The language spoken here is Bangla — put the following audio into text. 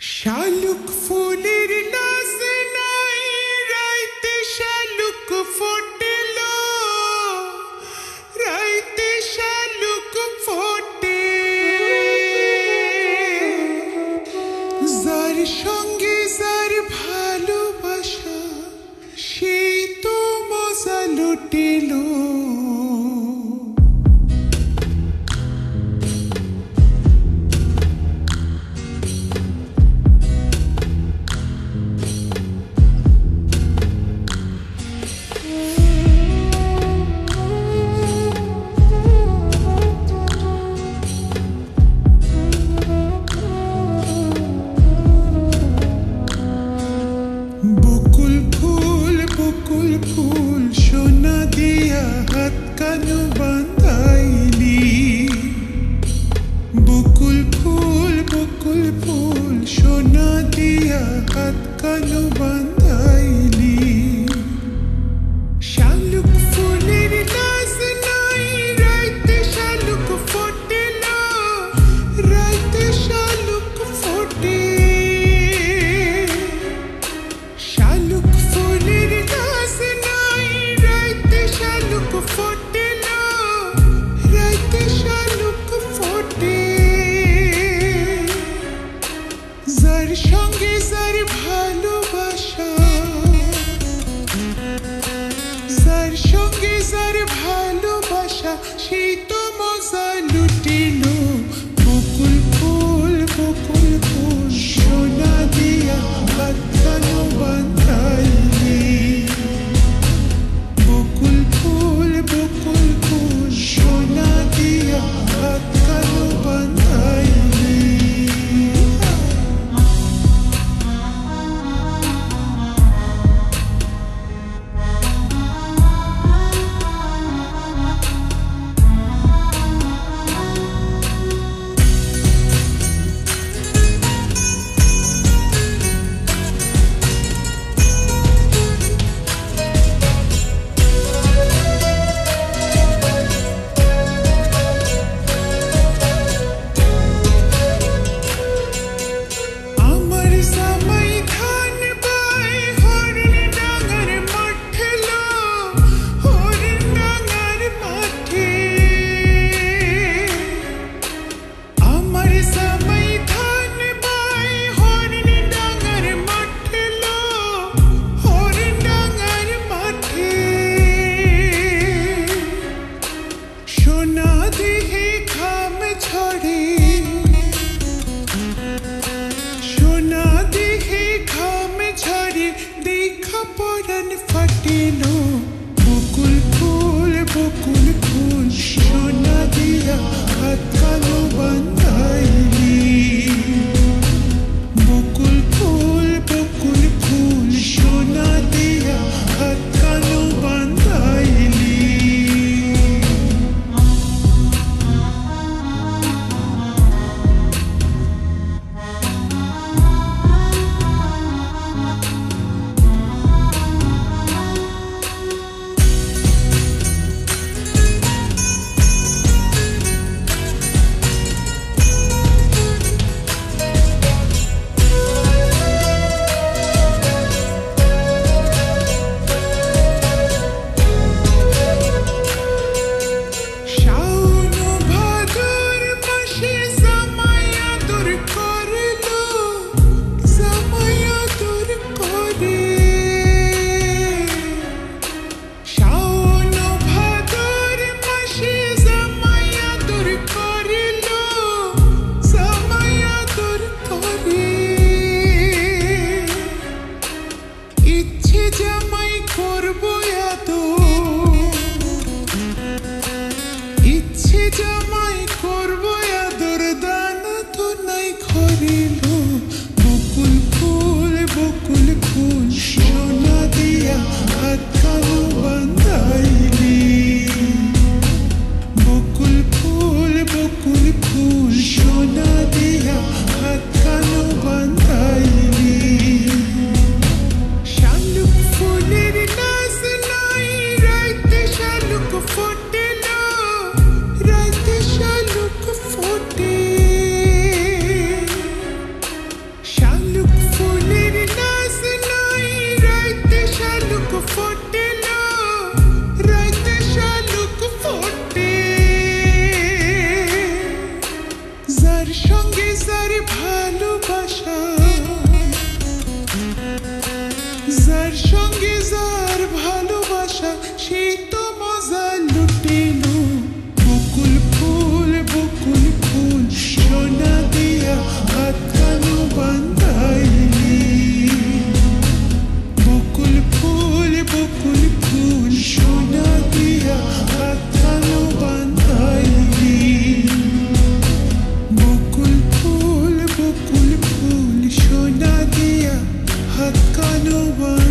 শালুক ফুলের নাচ নাই রাইতে শালুক ফোটেল রাইতে শালুক ফোটে যার সঙ্গে যার ভালোবাসা সেই তো মজা লুটিল ফুল সোনা দিয়া হাত কানু বাঁধাইলি বকুল ফুল সোনা দিয়া হাত কানু বাঁধাইলি শালুক ফুলের নাচ নাই রাইতে শালুক ফোটেল রাইতে শালুক ফোটে শালুক ফুলের নাচ নাই রাইতে শালুক ফোটেল রাইতে শালুক ফোটে যার সঙ্গে যার ভালোবাসা যার সঙ্গে যার ভালোবাসা সেই তো মজা লুটিল বকুল ফুল সোনা দিয়া হাত কানু বাঁধাইলি বকুল ফুল সোনা দিয়া হাত কানু বাঁধাইলি পরান ফাটিল বকুল ফুল সোনা দিয়া হাত কানু বাঁধাইলি বকুল ফুল সোনা দিয়া হাত কানু বাঁধাইলি জামাই করব আদর দানা তো নাই খরিল বকুল ফুল সোনা দিয়া হাত কানু বাঁধাইলি বকুল ফুল সোনা দিয়া হাত কানু বাঁধাইলি শালুক ফুলের নাচ নাই রাইতে শালুক ফোটেল রাইতে শালুক ফোটে শালুক ফুটিলো রাইতে শালুক ফোটে যার সঙ্গে যার ভালোবাসা যার সঙ্গে যার ভালোবাসা সে তো মজা লুটিল বকুল ফুল সোনা দিয়া হাত কানো বান্ধাইলি বকুল ফুল সোনা দিয়া হাত কানো বান্ধাইলি বকুল ফুল সোনা দিয়া হাত কানো বান্ধাইলি